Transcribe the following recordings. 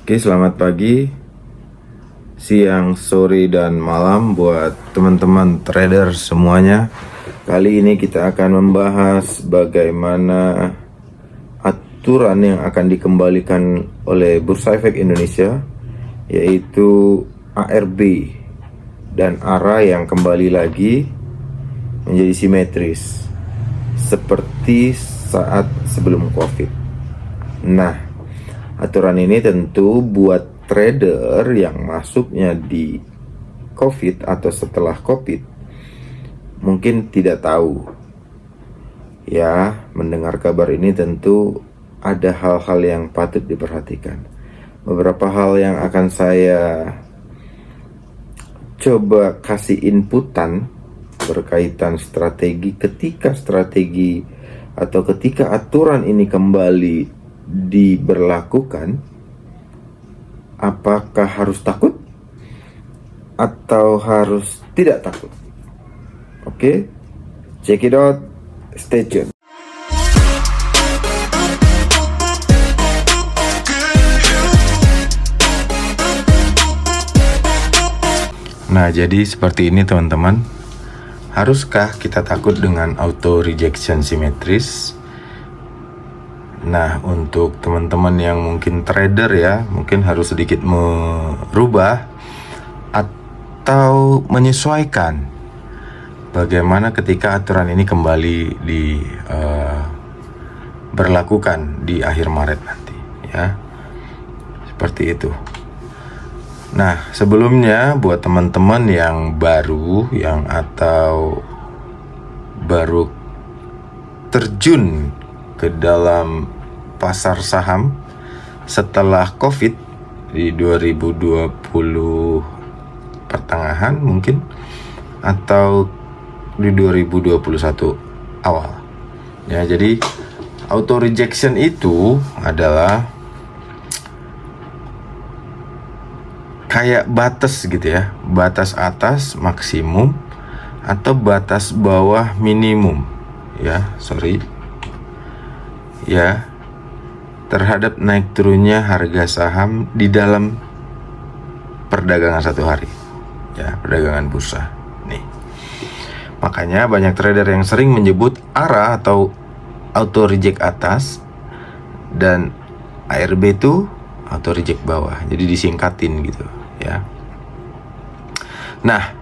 Oke, selamat pagi, siang, sore, dan malam buat teman-teman trader semuanya. Kali ini kita akan membahas bagaimana aturan yang akan dikembalikan oleh Bursa Efek Indonesia, yaitu ARB dan ARA yang kembali lagi menjadi simetris seperti saat sebelum COVID. Nah, aturan ini tentu buat trader yang masuknya di COVID atau setelah COVID mungkin tidak tahu. Ya, mendengar kabar ini tentu ada hal-hal yang patut diperhatikan. Beberapa hal yang akan saya coba kasih inputan berkaitan strategi ketika aturan ini kembali diberlakukan. Apakah harus takut atau harus tidak takut? Oke, check it out, stay tune. Nah, jadi seperti ini teman-teman. Haruskah kita takut dengan auto rejection simetris? Nah, untuk teman-teman yang mungkin trader ya, mungkin harus sedikit merubah atau menyesuaikan bagaimana ketika aturan ini kembali berlakukan di akhir Maret nanti ya. Seperti itu. Nah, sebelumnya buat teman-teman yang baru atau baru terjun ke dalam pasar saham setelah COVID di 2020 pertengahan mungkin atau di 2021 awal. Ya, jadi auto rejection itu adalah kayak batas gitu ya, batas atas maksimum atau batas bawah minimum ya, terhadap naik turunnya harga saham di dalam perdagangan satu hari ya, perdagangan bursa nih. Makanya banyak trader yang sering menyebut ARA atau auto reject atas dan ARB itu auto reject bawah, jadi disingkatin gitu ya. Nah,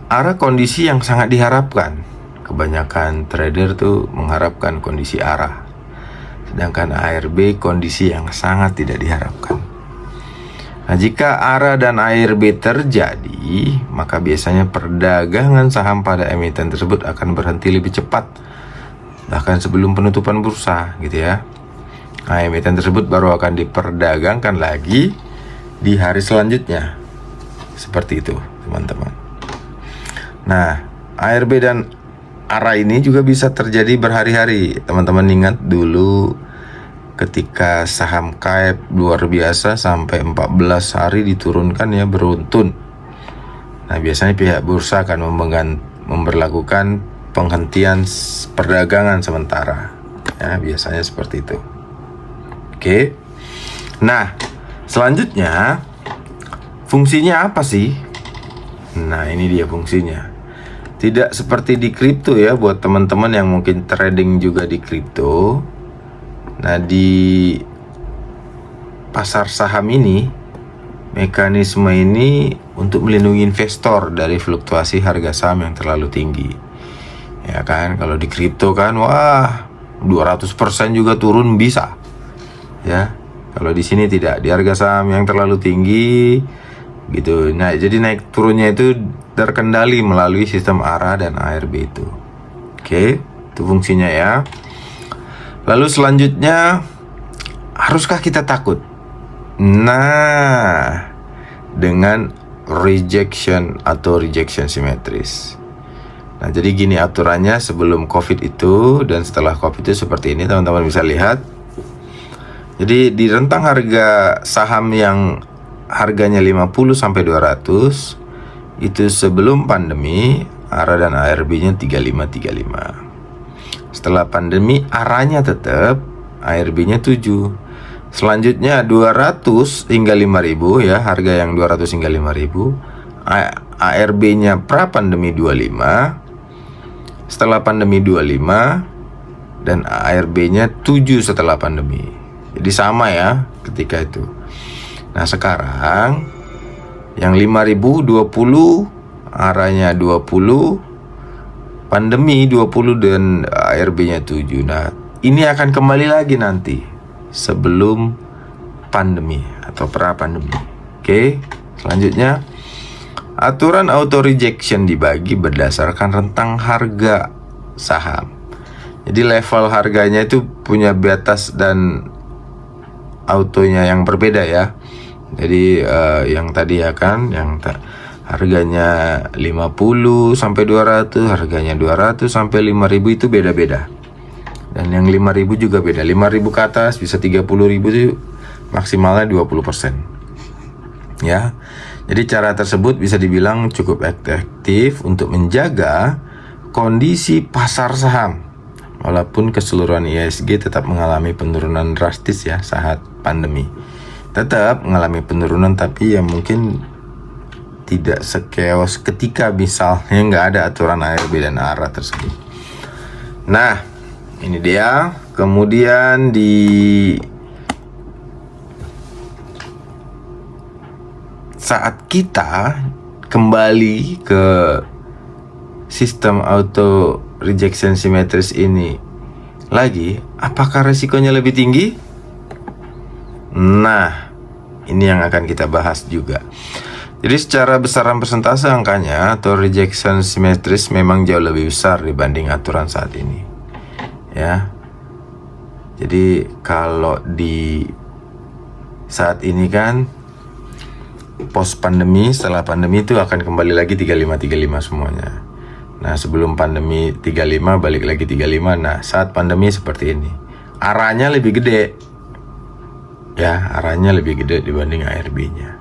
ARA kondisi yang sangat diharapkan. Kebanyakan trader tuh mengharapkan kondisi ARA, sedangkan ARB kondisi yang sangat tidak diharapkan. Nah, jika ARA dan ARB terjadi, maka biasanya perdagangan saham pada emiten tersebut akan berhenti lebih cepat, bahkan sebelum penutupan bursa gitu ya. Nah, emiten tersebut baru akan diperdagangkan lagi di hari selanjutnya. Seperti itu, teman-teman. Nah, ARB dan ARA ini juga bisa terjadi berhari-hari. Teman-teman ingat dulu ketika saham KAEP luar biasa sampai 14 hari diturunkan ya, beruntun. Nah, biasanya pihak bursa akan memberlakukan penghentian perdagangan sementara. Ya, biasanya seperti itu. Oke. Nah, selanjutnya fungsinya apa sih? Nah, ini dia fungsinya. Tidak seperti di kripto ya, buat teman-teman yang mungkin trading juga di kripto. Nah, di pasar saham ini, mekanisme ini untuk melindungi investor dari fluktuasi harga saham yang terlalu tinggi. Ya kan, kalau di kripto kan, wah 200% juga turun bisa. Ya, kalau di sini tidak, di harga saham yang terlalu tinggi gitu. Nah, jadi naik turunnya itu terkendali melalui sistem ARA dan ARB itu. Oke, itu fungsinya ya. Lalu selanjutnya, haruskah kita takut? Nah, dengan rejection atau rejection simetris. Nah, jadi gini aturannya sebelum COVID itu dan setelah COVID itu seperti ini, teman-teman bisa lihat. Jadi di rentang harga saham yang harganya 50 sampai 200 itu sebelum pandemi, ARA dan ARB-nya 35. Setelah pandemi, ARA-nya tetap, ARB-nya 7. Selanjutnya 200 hingga 5.000 ya, harga yang 200 hingga 5.000. ARB-nya pra pandemi 25, setelah pandemi 25, dan ARB-nya 7 setelah pandemi. Jadi sama ya ketika itu. Nah sekarang yang 5.000 20, ARA-nya 20, pandemi 20 dan ARB-nya 7. Nah ini akan kembali lagi nanti sebelum pandemi atau pra pandemi. Oke, selanjutnya aturan auto rejection dibagi berdasarkan rentang harga saham. Jadi level harganya itu punya batas dan autonya yang berbeda ya. Jadi yang tadi ya kan, yang harganya 50 sampai 200, harganya 200 sampai 5.000 itu beda-beda. Dan yang 5.000 juga beda. 5.000 ke atas bisa 30.000 itu maksimalnya 20%. Ya. Jadi cara tersebut bisa dibilang cukup efektif untuk menjaga kondisi pasar saham. Walaupun keseluruhan IHSG tetap mengalami penurunan drastis ya saat pandemi. Tetap mengalami penurunan, tapi ya mungkin tidak sekeos ketika misalnya nggak ada aturan ARB dan ARA tersebut. Nah, ini dia. Kemudian di saat kita kembali ke sistem auto rejection simetris ini lagi, apakah resikonya lebih tinggi? Nah, ini yang akan kita bahas juga. Jadi secara besaran persentase angkanya auto rejection simetris memang jauh lebih besar dibanding aturan saat ini. Ya. Jadi kalau di saat ini kan post pandemi, setelah pandemi itu akan kembali lagi 35 semuanya. Nah sebelum pandemi 35, balik lagi 35. Nah saat pandemi seperti ini, arahnya lebih gede. Ya, arahnya lebih gede dibanding ARB-nya.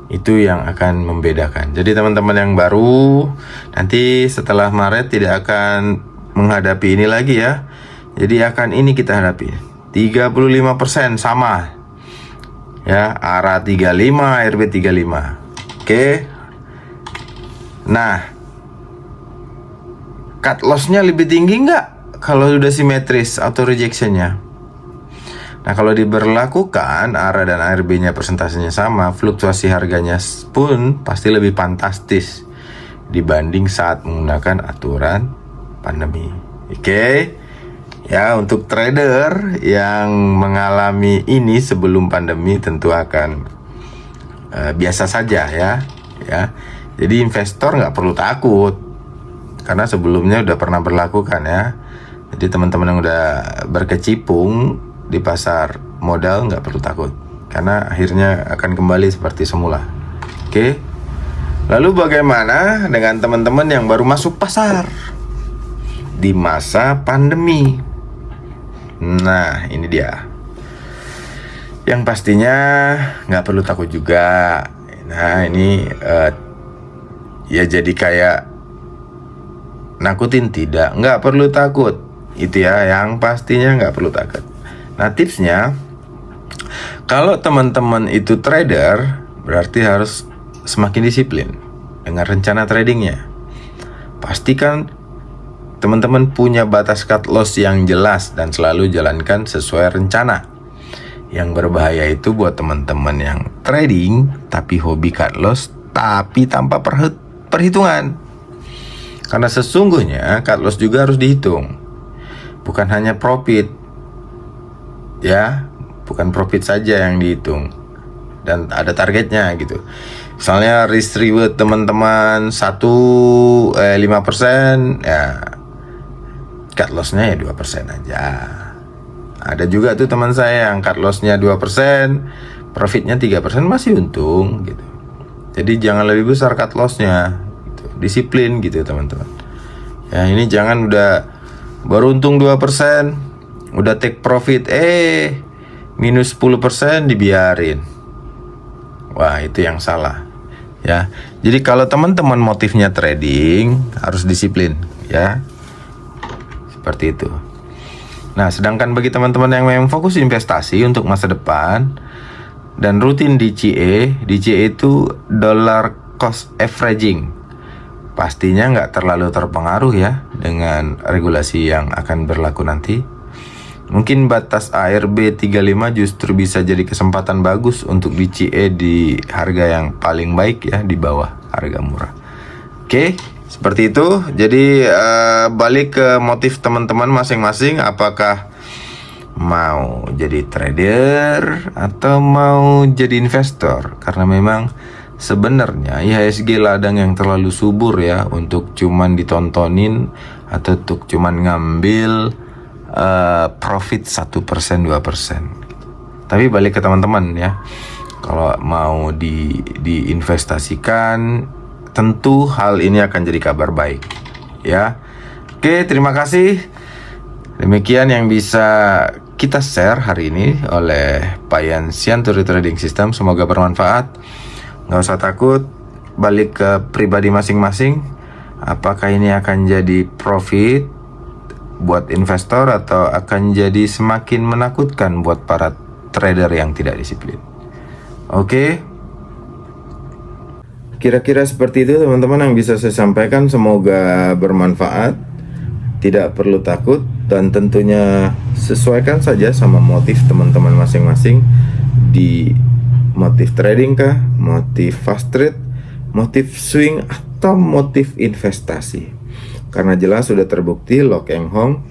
Itu yang akan membedakan. Jadi teman-teman yang baru, nanti setelah Maret tidak akan menghadapi ini lagi ya. Jadi akan ini kita hadapi 35% sama. Ya, ARA 35, ARB 35. Oke. Nah, cut loss-nya lebih tinggi nggak kalau sudah simetris auto rejection-nya? Nah, kalau diberlakukan ARA dan ARB-nya persentasenya sama, fluktuasi harganya pun pasti lebih fantastis dibanding saat menggunakan aturan pandemi. Oke. Ya, untuk trader yang mengalami ini sebelum pandemi tentu akan biasa saja ya. Jadi investor nggak perlu takut karena sebelumnya udah pernah berlakukan ya. Jadi teman-teman yang udah berkecimpung di pasar modal nggak perlu takut karena akhirnya akan kembali seperti semula. Oke. Lalu bagaimana dengan teman-teman yang baru masuk pasar di masa pandemi? Nah ini dia. Yang pastinya nggak perlu takut juga. Nah ini ya jadi kayak nakutin tidak, nggak perlu takut. Itu ya yang pastinya nggak perlu takut. Nah tipsnya, kalau teman-teman itu trader, berarti harus semakin disiplin dengan rencana tradingnya. Pastikan teman-teman punya batas cut loss yang jelas dan selalu jalankan sesuai rencana. Yang berbahaya itu buat teman-teman yang trading tapi hobi cut loss tapi tanpa perhitungan. Karena sesungguhnya cut loss juga harus dihitung. Bukan hanya profit. Ya, bukan profit saja yang dihitung. Dan ada targetnya gitu. Misalnya risk reward teman-teman 5% ya cut loss-nya ya 2% aja. Ada juga tuh teman saya yang cut loss-nya 2%, profitnya 3% masih untung gitu. Jadi jangan lebih besar cut loss-nya gitu. Disiplin gitu teman-teman. Ya ini jangan udah baru untung 2%, udah take profit minus 10% dibiarin. Wah itu yang salah ya. Jadi kalau teman-teman motifnya trading harus disiplin ya. Seperti itu. Nah, sedangkan bagi teman-teman yang memang fokus investasi untuk masa depan dan rutin DCA itu dollar cost averaging, pastinya nggak terlalu terpengaruh ya dengan regulasi yang akan berlaku nanti. Mungkin batas ARB 35 justru bisa jadi kesempatan bagus untuk DCA di harga yang paling baik ya, di bawah harga murah. Oke, seperti itu. Jadi balik ke motif teman-teman masing-masing, apakah mau jadi trader atau mau jadi investor? Karena memang sebenarnya IHSG ladang yang terlalu subur ya untuk cuman ditontonin atau untuk cuman ngambil profit 1%, 2%. Tapi balik ke teman-teman ya, kalau mau diinvestasikan, tentu hal ini akan jadi kabar baik ya. Oke, terima kasih. Demikian yang bisa kita share hari ini oleh Pak Yan Sianturi Trading System. Semoga bermanfaat. Nggak usah takut, balik ke pribadi masing-masing. Apakah ini akan jadi profit buat investor atau akan jadi semakin menakutkan buat para trader yang tidak disiplin? Oke, kira-kira seperti itu teman-teman yang bisa saya sampaikan. Semoga bermanfaat, tidak perlu takut, dan tentunya sesuaikan saja sama motif teman-teman masing-masing. Di motif trading kah, motif fast trade, motif swing, atau motif investasi. Karena jelas sudah terbukti Loh Keng Hong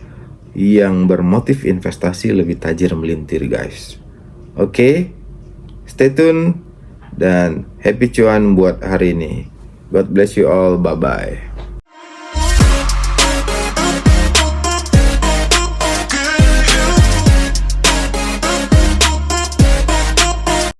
yang bermotif investasi lebih tajir melintir guys. Oke, stay tune dan happy cuan buat hari ini. God bless you all, bye bye.